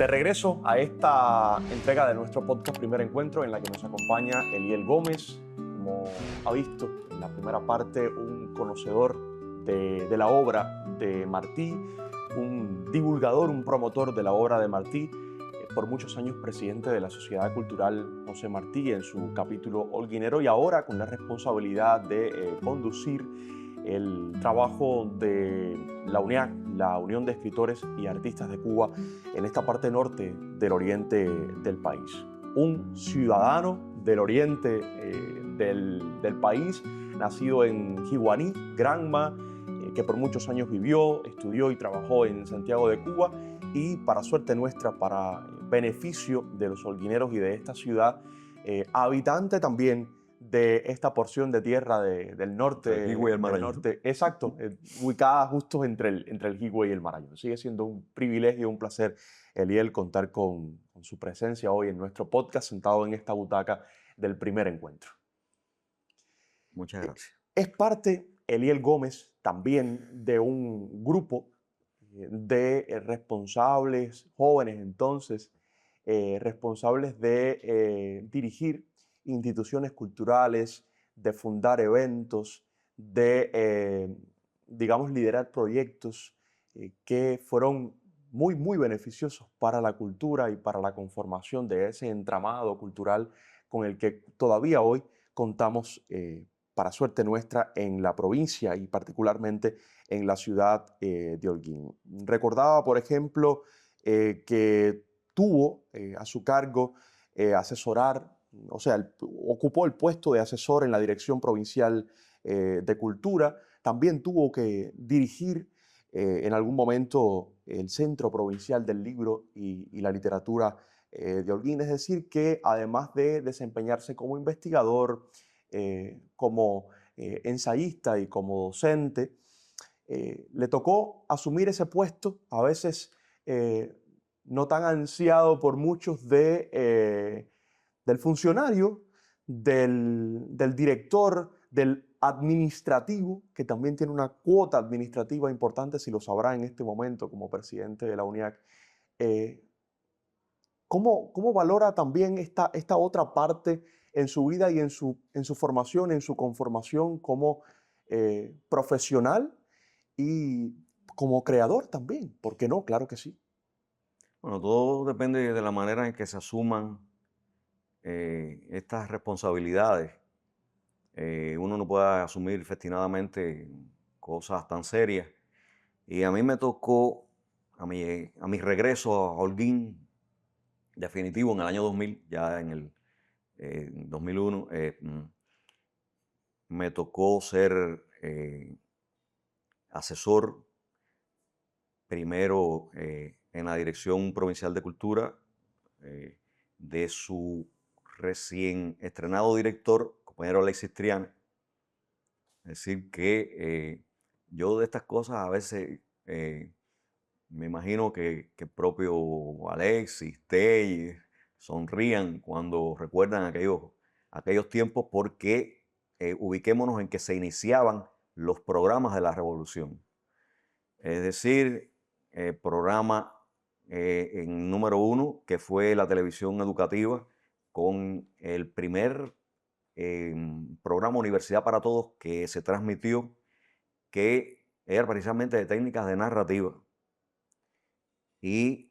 regreso a esta entrega de nuestro podcast Primer Encuentro, en la que nos acompaña Eliel Gómez. Como ha visto en la primera parte, un conocedor de la obra de Martí, un divulgador, un promotor de la obra de Martí, por muchos años presidente de la Sociedad Cultural José Martí en su capítulo holguinero, y ahora con la responsabilidad de conducir el trabajo de la UNEAC, la Unión de Escritores y Artistas de Cuba, en esta parte norte del oriente del país. Un ciudadano del oriente del país, nacido en Jiguaní, Granma, que por muchos años vivió, estudió y trabajó en Santiago de Cuba, y para suerte nuestra, para beneficio de los holguineros y de esta ciudad, habitante también de esta porción de tierra del norte. El Higüey y el Marañón. Norte, exacto, ubicada justo entre el Higüey y el Marañón. Sigue siendo un privilegio, un placer, Eliel, contar con su presencia hoy en nuestro podcast, sentado en esta butaca del Primer Encuentro. Muchas gracias. Es parte, Eliel Gómez, también de un grupo de responsables, jóvenes entonces, responsables de dirigir instituciones culturales, de fundar eventos, de, digamos, liderar proyectos que fueron muy beneficiosos para la cultura y para la conformación de ese entramado cultural con el que todavía hoy contamos, para suerte nuestra, en la provincia y particularmente en la ciudad de Holguín. Recordaba, por ejemplo, que tuvo a su cargo asesorar, o sea, ocupó el puesto de asesor en la Dirección Provincial de Cultura. También tuvo que dirigir en algún momento el Centro Provincial del Libro y la Literatura de Holguín. Es decir, que además de desempeñarse como investigador, como ensayista y como docente, le tocó asumir ese puesto, a veces no tan ansiado por muchos del funcionario, del director, del administrativo, que también tiene una cuota administrativa importante, si lo sabrá en este momento como presidente de la UNEAC. ¿Cómo valora también esta otra parte en su vida y en su formación, en su conformación como profesional y como creador también? ¿Por qué no? Claro que sí. Bueno, todo depende de la manera en que se asuman estas responsabilidades. Uno no puede asumir festinadamente cosas tan serias. Y a mí me tocó, a mi regreso a Holguín, definitivo en el año 2000, ya en el 2001, me tocó ser asesor primero en la Dirección Provincial de Cultura de su recién estrenado director, compañero Alexis Triana. Es decir, que yo de estas cosas a veces me imagino que el propio Alexis, Tey, sonrían cuando recuerdan aquellos tiempos, porque ubiquémonos en que se iniciaban los programas de la Revolución. Es decir, programa en número 1, que fue la televisión educativa, con el primer programa Universidad para Todos que se transmitió, que era precisamente de técnicas de narrativa. Y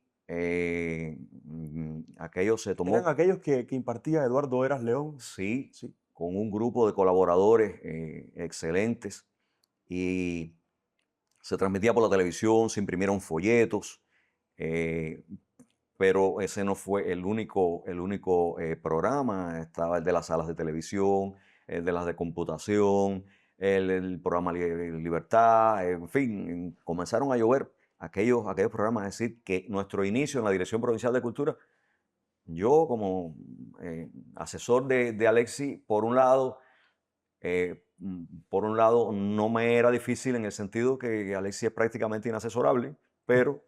aquello se tomó. ¿Eran aquellos que impartía Eduardo Eras León? Sí, Sí. con un grupo de colaboradores excelentes, y se transmitía por la televisión, se imprimieron folletos, pero ese no fue el único programa. Estaba el de las salas de televisión, el de las de computación, el programa Libertad, en fin, comenzaron a llover aquellos programas. Es decir, que nuestro inicio en la Dirección Provincial de Cultura, yo como asesor de Alexis, por un lado no me era difícil, en el sentido que Alexis es prácticamente inasesorable, pero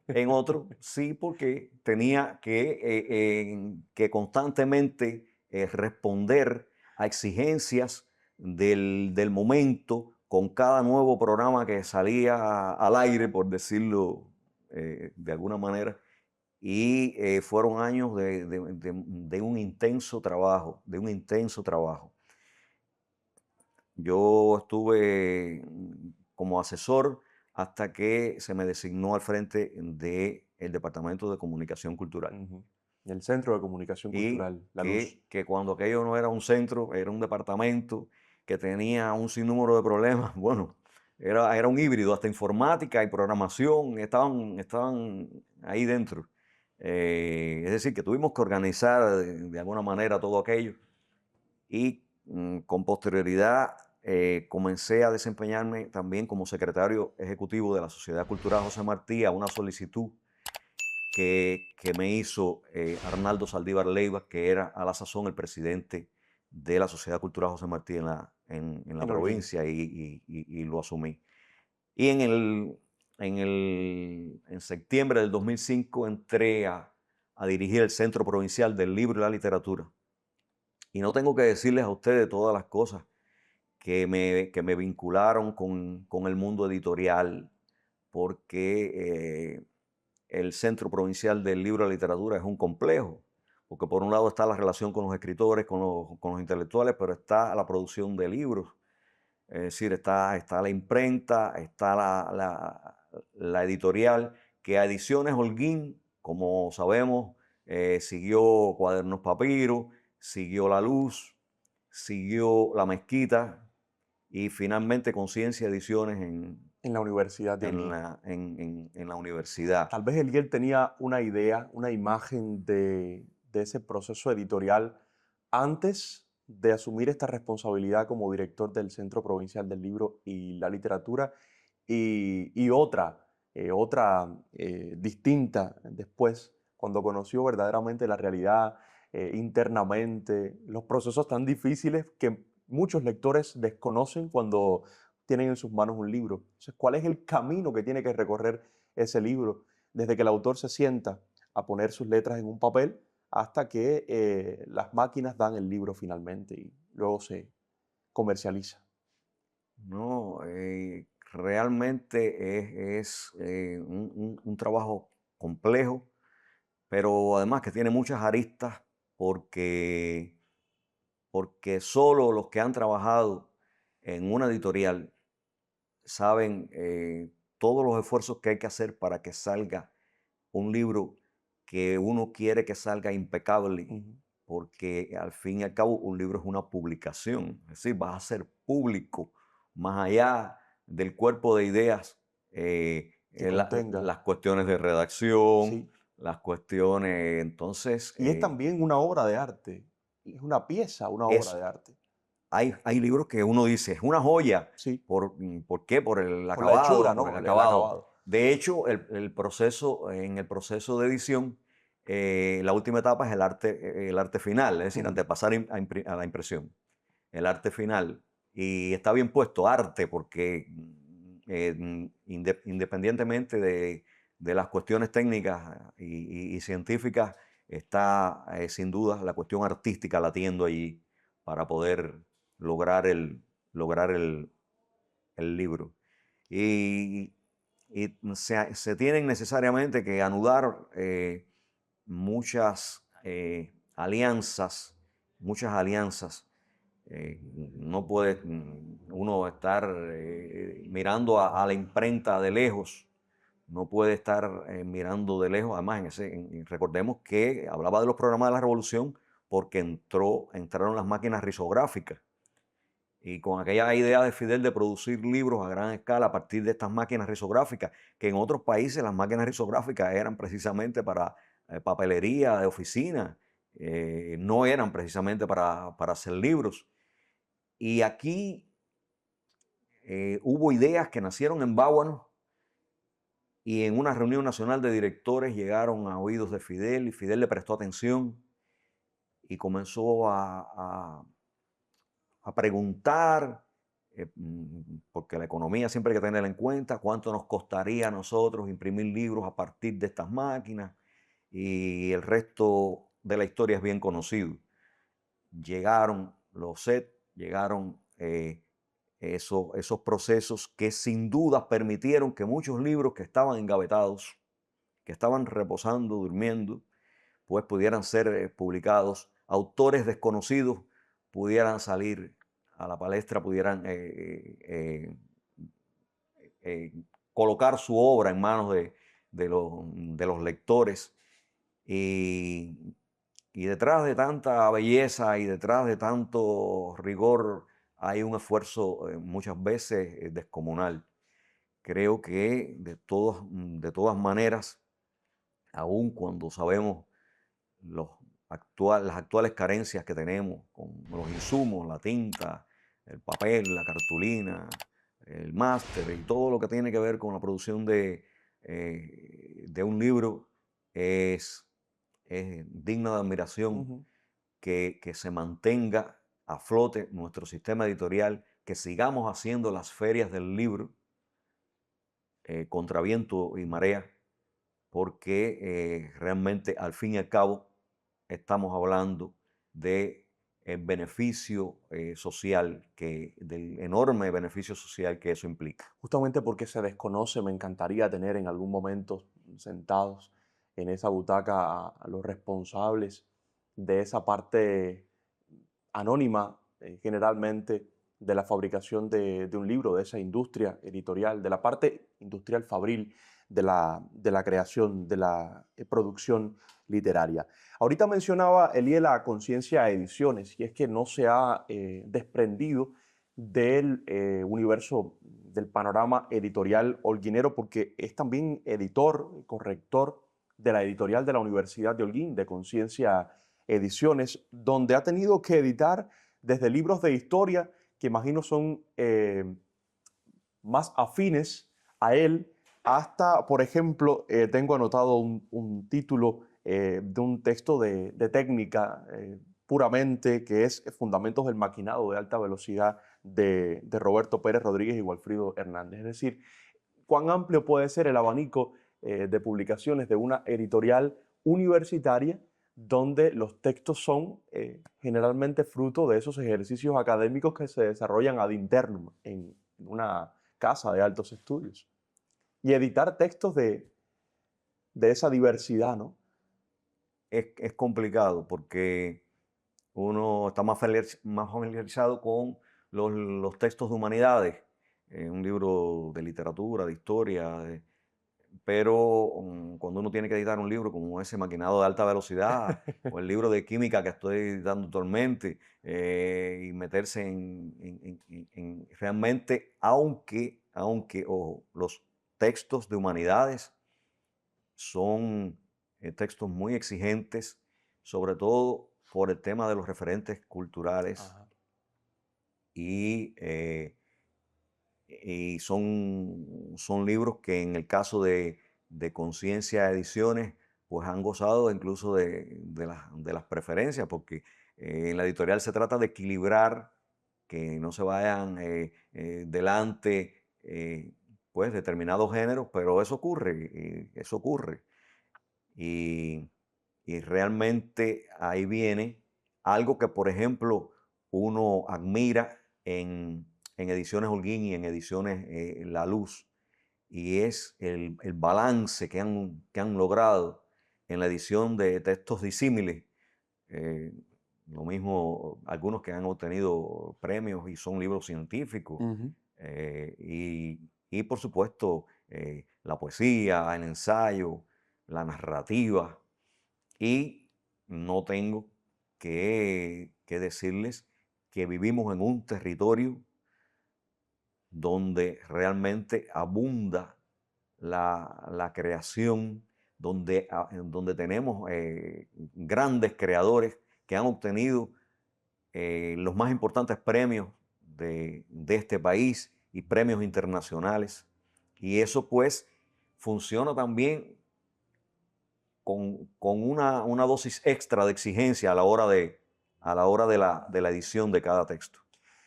en otro sí, porque tenía que constantemente responder a exigencias del momento con cada nuevo programa que salía al aire, por decirlo de alguna manera. y fueron años de un intenso trabajo, Yo estuve como asesor hasta que se me designó al frente del Departamento de Comunicación Cultural. Ujú. El Centro de Comunicación Y Cultural, La Luz. que cuando aquello no era un centro, era un departamento que tenía un sinnúmero de problemas. Bueno, era un híbrido, hasta informática y programación estaban ahí dentro. Es decir, que tuvimos que organizar de alguna manera todo aquello y con posterioridad comencé a desempeñarme también como secretario ejecutivo de la Sociedad Cultural José Martí a una solicitud que me hizo Arnaldo Saldívar Leiva, que era a la sazón el presidente de la Sociedad Cultural José Martí en la En Holguín. provincia y lo asumí. Y en septiembre del 2005 entré a dirigir el Centro Provincial del Libro y la Literatura. Y no tengo que decirles a ustedes todas las cosas que me vincularon con el mundo editorial, porque el Centro Provincial del Libro y la Literatura es un complejo, porque por un lado está la relación con los escritores, con los intelectuales, pero está la producción de libros, es decir, está la imprenta, está la editorial, que a Ediciones Holguín, como sabemos, siguió Cuadernos Papiro, siguió La Luz, siguió La Mezquita y finalmente Conciencia Ediciones En la Universidad de en Holguín. la universidad. Tal vez Eliel tenía una idea, una imagen de ese proceso editorial antes de asumir esta responsabilidad como director del Centro Provincial del Libro y la Literatura y otra distinta después, cuando conoció verdaderamente la realidad internamente, los procesos tan difíciles que muchos lectores desconocen cuando tienen en sus manos un libro. Entonces, ¿cuál es el camino que tiene que recorrer ese libro? Desde que el autor se sienta a poner sus letras en un papel hasta que las máquinas dan el libro finalmente y luego se comercializa. No, realmente es un trabajo complejo, pero además que tiene muchas aristas porque, porque solo los que han trabajado en una editorial saben todos los esfuerzos que hay que hacer para que salga un libro que uno quiere que salga impecable, Ujú. porque al fin y al cabo un libro es una publicación, es decir, va a ser público, más allá del cuerpo de ideas, Que contenga, las cuestiones de redacción, sí. las cuestiones, entonces, Y es también una obra de arte, es una pieza, una obra es, de arte. hay libros que uno dice, es una joya. Sí, ¿Por qué? Por el por la hechura, acabado, por el ¿no? El acabado. acabado. De hecho, en el proceso de edición, la última etapa es el arte final, es decir, Ujú. antes de pasar a la impresión, el arte final. Y está bien puesto arte porque independientemente de las cuestiones técnicas y científicas, está sin duda la cuestión artística latiendo allí para poder lograr el libro. Y, se tienen necesariamente que anudar muchas muchas alianzas. No puede uno estar mirando a la imprenta de lejos, no puede estar mirando de lejos. Además, recordemos que hablaba de los programas de la revolución porque entraron las máquinas risográficas. Y con aquella idea de Fidel de producir libros a gran escala a partir de estas máquinas risográficas, que en otros países las máquinas risográficas eran precisamente para papelería de oficina, no eran precisamente para hacer libros. Y aquí hubo ideas que nacieron en Báguano y en una reunión nacional de directores llegaron a oídos de Fidel y Fidel le prestó atención y comenzó a preguntar, porque la economía siempre hay que tenerla en cuenta, cuánto nos costaría a nosotros imprimir libros a partir de estas máquinas, y el resto de la historia es bien conocido. Llegaron los SET, llegaron esos procesos que sin duda permitieron que muchos libros que estaban engavetados que estaban reposando, durmiendo, pues pudieran ser publicados, autores desconocidos pudieran salir a la palestra, pudieran eh, colocar su obra en manos de los lectores. Y, y detrás de tanta belleza y detrás de tanto rigor hay un esfuerzo muchas veces descomunal. Creo que de todas maneras, aun cuando sabemos los las actuales carencias que tenemos con los insumos, la tinta, el papel, la cartulina, el máster y todo lo que tiene que ver con la producción de un libro, es, es digna de admiración Ujú. que se mantenga a flote nuestro sistema editorial, que sigamos haciendo las ferias del libro contra viento y marea, porque realmente al fin y al cabo estamos hablando de el beneficio social, del enorme beneficio social que eso implica. Justamente porque se desconoce, me encantaría tener en algún momento sentados en esa butaca a los responsables de esa parte anónima, generalmente, de la fabricación de un libro, de esa industria editorial, de la parte industrial fabril de la creación, de la producción literaria. Ahorita mencionaba Elie la Conciencia Ediciones, y es que no se ha desprendido del universo, del panorama editorial holguinero, porque es también editor, corrector de la editorial de la Universidad de Holguín, de Conciencia Ediciones, donde ha tenido que editar desde libros de historia, que imagino son más afines a él, hasta, por ejemplo, tengo anotado un título de un texto de técnica puramente, que es Fundamentos del Maquinado de Alta Velocidad de Roberto Pérez Rodríguez y Walfrido Hernández. Es decir, cuán amplio puede ser el abanico de publicaciones de una editorial universitaria donde los textos son generalmente fruto de esos ejercicios académicos que se desarrollan ad internum en una casa de altos estudios. Y editar textos de esa diversidad, ¿no? Es complicado porque uno está más familiarizado con los textos de humanidades, un libro de literatura, de historia, pero cuando uno tiene que editar un libro como ese Maquinado de Alta Velocidad o el libro de química que estoy editando actualmente y meterse realmente, aunque ojo, los textos de humanidades son textos muy exigentes, sobre todo por el tema de los referentes culturales Ajá. y, y son libros que en el caso de Conciencia Ediciones, pues han gozado incluso de las preferencias, porque en la editorial se trata de equilibrar, que no se vayan delante pues determinados géneros, pero eso ocurre, eso ocurre. Y, y realmente ahí viene algo que, por ejemplo, uno admira en Ediciones Holguín y en Ediciones La Luz, y es el balance que han logrado en la edición de textos disímiles. eh, lo mismo algunos que han obtenido premios y son libros científicos, Ujú. y por supuesto la poesía, el ensayo, la narrativa. Y no tengo que decirles que vivimos en un territorio donde realmente abunda la creación, donde tenemos grandes creadores que han obtenido los más importantes premios de este país y premios internacionales. Y eso pues funciona también con una dosis extra de exigencia a la hora de la edición de cada texto.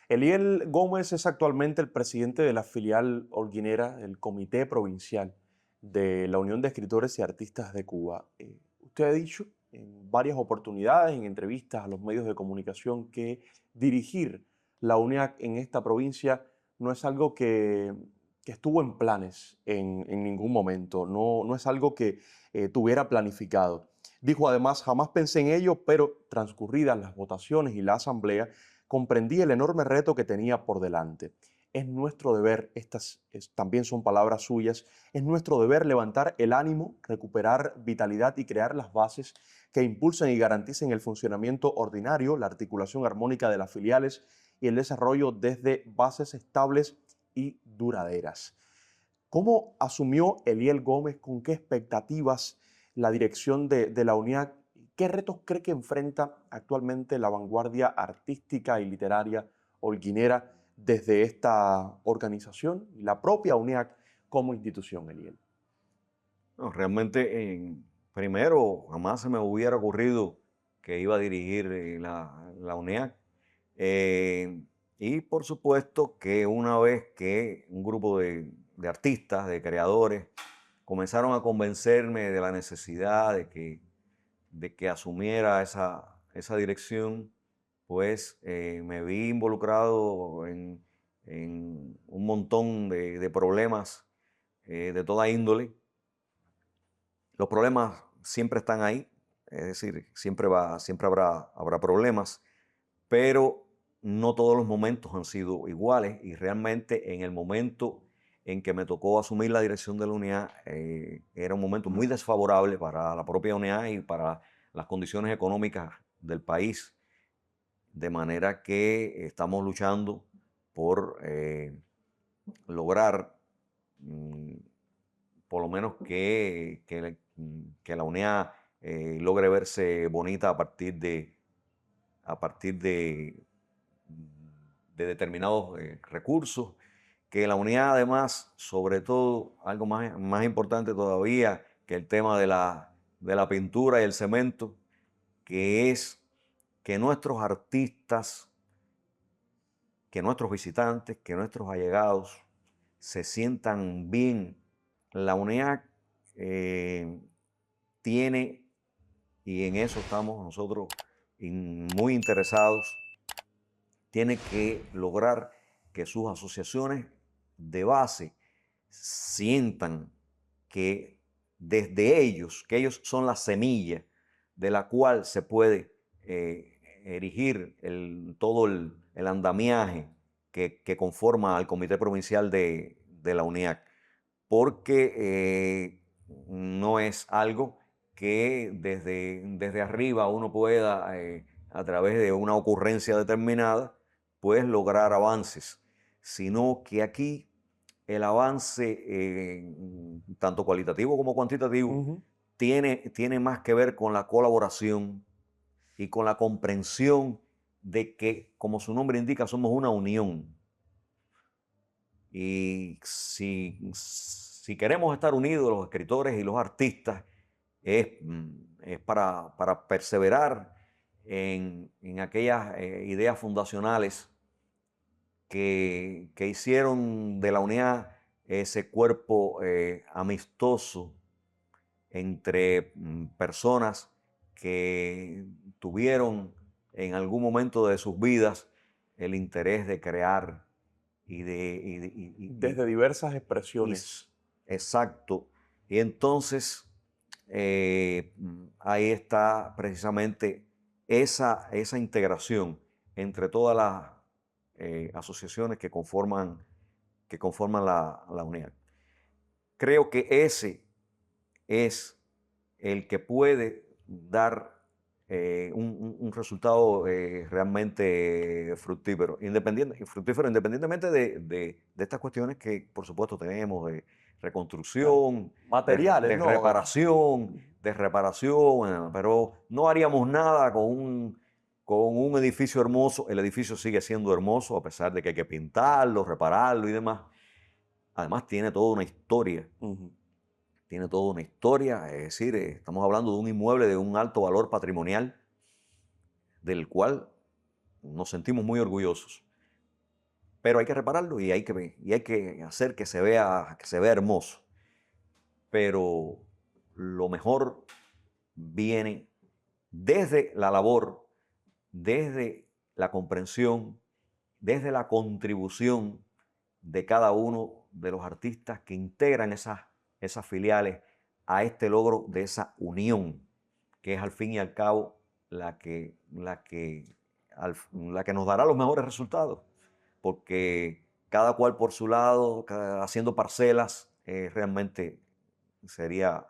Eliel Gómez es actualmente el presidente de la filial holguinera del Comité Provincial de la Unión de Escritores y Artistas de Cuba. Usted ha dicho en varias oportunidades, en entrevistas a los medios de comunicación, que dirigir la UNEAC en esta provincia no es algo que que estuvo en planes en ningún momento, no es algo que tuviera planificado. Dijo además, jamás pensé en ello, pero transcurridas las votaciones y la asamblea, comprendí el enorme reto que tenía por delante. Es nuestro deber, también son palabras suyas, es nuestro deber levantar el ánimo, recuperar vitalidad y crear las bases que impulsen y garanticen el funcionamiento ordinario, la articulación armónica de las filiales y el desarrollo desde bases estables y duraderas. ¿Cómo asumió Eliel Gómez, con qué expectativas la dirección de la UNIAC? ¿Qué retos cree que enfrenta actualmente la vanguardia artística y literaria holguinera desde esta organización y la propia UNIAC como institución, Eliel? No, realmente, primero, jamás se me hubiera ocurrido que iba a dirigir la UNEAC. Eh, y por supuesto que una vez que un grupo de artistas, de creadores, comenzaron a convencerme de la necesidad de que asumiera esa dirección, pues me vi involucrado en un montón de problemas de toda índole. Los problemas siempre están ahí, es decir, siempre habrá problemas, pero no todos los momentos han sido iguales, y realmente en el momento en que me tocó asumir la dirección de la unidad, era un momento muy desfavorable para la propia unidad y para las condiciones económicas del país, de manera que estamos luchando por lograr, mm, por lo menos que la UNEA logre verse bonita a partir de determinados recursos, que la unidad además, sobre todo, algo más importante todavía que el tema de la pintura y el cemento, que es que nuestros artistas, que nuestros visitantes, que nuestros allegados se sientan bien. La UNEAC tiene, y en eso estamos nosotros muy interesados, tiene que lograr que sus asociaciones de base sientan que desde ellos, que ellos son la semilla de la cual se puede erigir todo el andamiaje que conforma al Comité Provincial de la UNIAC, porque no es algo que desde arriba uno pueda, a través de una ocurrencia determinada, pues lograr avances, sino que aquí el avance, tanto cualitativo como cuantitativo, Ujú. tiene más que ver con la colaboración y con la comprensión de que, como su nombre indica, somos una unión. Y si queremos estar unidos los escritores y los artistas, es para perseverar en aquellas ideas fundacionales que hicieron de la unidad ese cuerpo amistoso entre personas que tuvieron en algún momento de sus vidas el interés de crear y de... Desde diversas y expresiones. exacto. Y entonces ahí está precisamente esa integración entre todas las asociaciones que conforman la unidad. Creo que ese es el que puede dar un resultado realmente fructífero, independientemente de estas cuestiones que, por supuesto, tenemos de Claro. reconstrucción, Materiales, de ¿no? reparación, pero no haríamos nada con un edificio hermoso. El edificio sigue siendo hermoso a pesar de que hay que pintarlo, repararlo y demás. Además, tiene toda una historia. Ujú. Tiene toda una historia, es decir, estamos hablando de un inmueble de un alto valor patrimonial, del cual nos sentimos muy orgullosos. Pero hay que repararlo y hay que hacer que se vea hermoso. Pero lo mejor viene desde la labor, desde la comprensión, desde la contribución de cada uno de los artistas que integran esas filiales a este logro de esa unión, que es al fin y al cabo la que nos dará los mejores resultados, porque cada cual por su lado, haciendo parcelas, realmente sería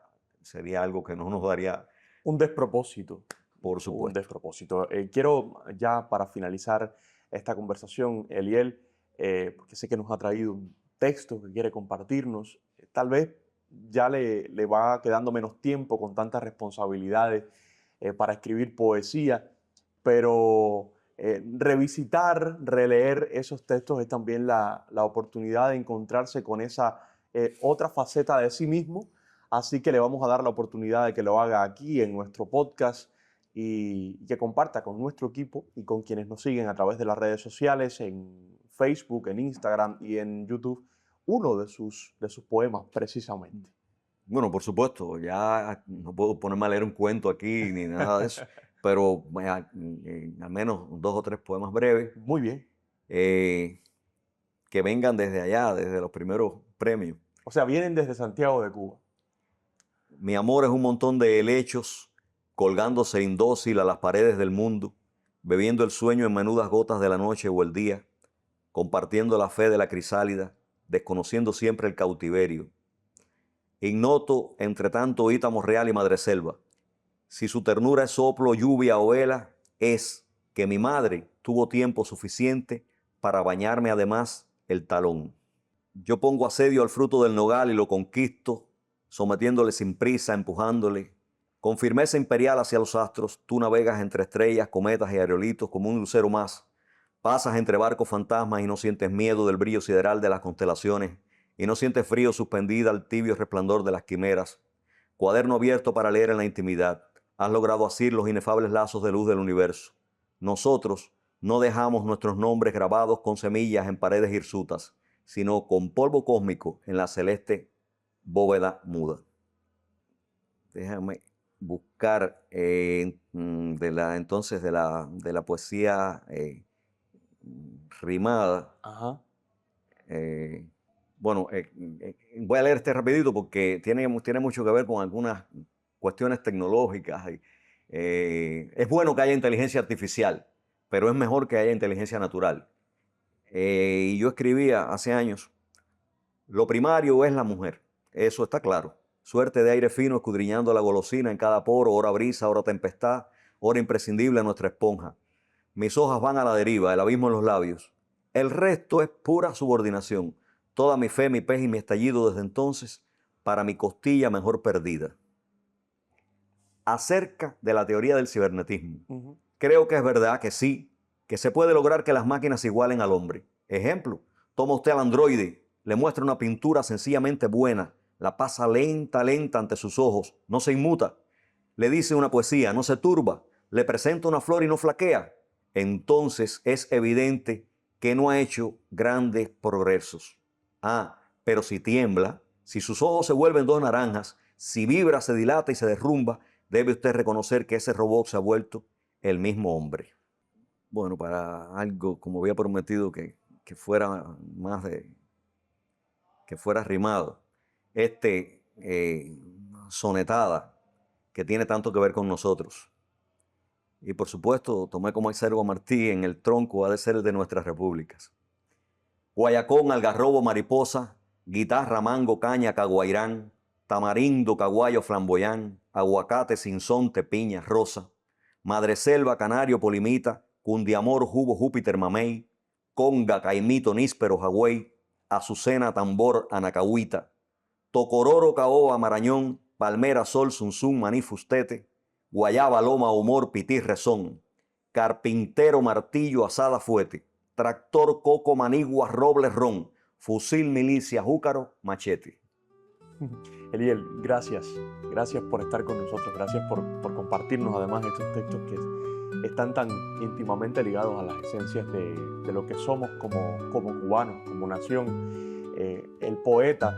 algo que no nos daría, Un despropósito. por Un supuesto. despropósito. Quiero ya para finalizar esta conversación, Eliel, porque sé que nos ha traído un texto que quiere compartirnos. Tal vez ya le va quedando menos tiempo con tantas responsabilidades para escribir poesía, pero revisitar, releer esos textos es también la oportunidad de encontrarse con esa otra faceta de sí mismo. Así que le vamos a dar la oportunidad de que lo haga aquí en nuestro podcast y que comparta con nuestro equipo y con quienes nos siguen a través de las redes sociales, en Facebook, en Instagram y en YouTube, uno de sus poemas precisamente. Bueno, por supuesto, ya no puedo ponerme a leer un cuento aquí ni nada de eso, pero al menos 2 o 3 poemas breves Muy bien. Que vengan desde allá, desde los primeros premios. O sea, vienen desde Santiago de Cuba. Mi amor es un montón de helechos colgándose indócil a las paredes del mundo, bebiendo el sueño en menudas gotas de la noche o el día, compartiendo la fe de la crisálida, desconociendo siempre el cautiverio. Ignoto, entre tanto, Ítamo Real y Madreselva. Si su ternura es soplo, lluvia o vela, es que mi madre tuvo tiempo suficiente para bañarme además el talón. Yo pongo asedio al fruto del nogal y lo conquisto, sometiéndole sin prisa, empujándole. Con firmeza imperial hacia los astros, tú navegas entre estrellas, cometas y aerolitos como un lucero más. Pasas entre barcos fantasmas y no sientes miedo del brillo sideral de las constelaciones y no sientes frío suspendida al tibio resplandor de las quimeras. Cuaderno abierto para leer en la intimidad. Has logrado asir los inefables lazos de luz del universo. Nosotros no dejamos nuestros nombres grabados con semillas en paredes hirsutas, sino con polvo cósmico en la celeste bóveda muda. Déjame buscar entonces de la poesía rimada. Ajá. Voy a leer este rapidito porque tiene mucho que ver con algunas cuestiones tecnológicas. Es bueno que haya inteligencia artificial, pero es mejor que haya inteligencia natural. Y yo escribía hace años, lo primario es la mujer, eso está claro. Suerte de aire fino escudriñando la golosina en cada poro, hora brisa, hora tempestad, hora imprescindible nuestra esponja. Mis hojas van a la deriva, el abismo en los labios. El resto es pura subordinación. Toda mi fe, mi pez y mi estallido desde entonces, para mi costilla mejor perdida. Acerca de la teoría del cibernetismo. Uh-huh. Creo que es verdad que sí, que se puede lograr que las máquinas igualen al hombre. Ejemplo, toma usted al androide, le muestra una pintura sencillamente buena, la pasa lenta ante sus ojos, no se inmuta. Le dice una poesía, no se turba, le presenta una flor y no flaquea. Entonces es evidente que no ha hecho grandes progresos. Pero si tiembla, si sus ojos se vuelven 2 naranjas, si vibra, se dilata y se derrumba, debe usted reconocer que ese robot se ha vuelto el mismo hombre. Bueno, para algo, como había prometido, que fuera que fuera rimado, sonetada, que tiene tanto que ver con nosotros. Y por supuesto, tomé como exergo Martí en el tronco ha de ser de nuestras repúblicas. Guayacón, algarrobo, mariposa, guitarra, mango, caña, caguairán, tamarindo, caguayo, flamboyán, aguacate, sinsonte, piña, rosa, madreselva, canario, polimita, cundiamor, jubo, Júpiter, mamey, conga, caimito, níspero, jagüey, azucena, tambor, anacahuita, tocororo, caoba, marañón, palmera, sol, zunzún, maní, fustete, guayaba, loma, humor, pití, rezón, carpintero, martillo, asada, fuete, tractor, coco, manigua, roble, ron, fusil, milicia, júcaro, machete. Eliel, gracias. Gracias por estar con nosotros. Gracias por compartirnos además estos textos que están tan íntimamente ligados a las esencias de lo que somos como cubanos, como nación. El poeta,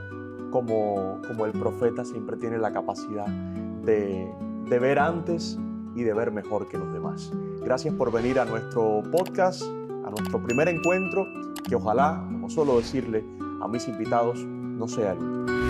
como el profeta, siempre tiene la capacidad de ver antes y de ver mejor que los demás. Gracias por venir a nuestro podcast, a nuestro primer encuentro, que ojalá, no solo decirle a mis invitados, no sea el último.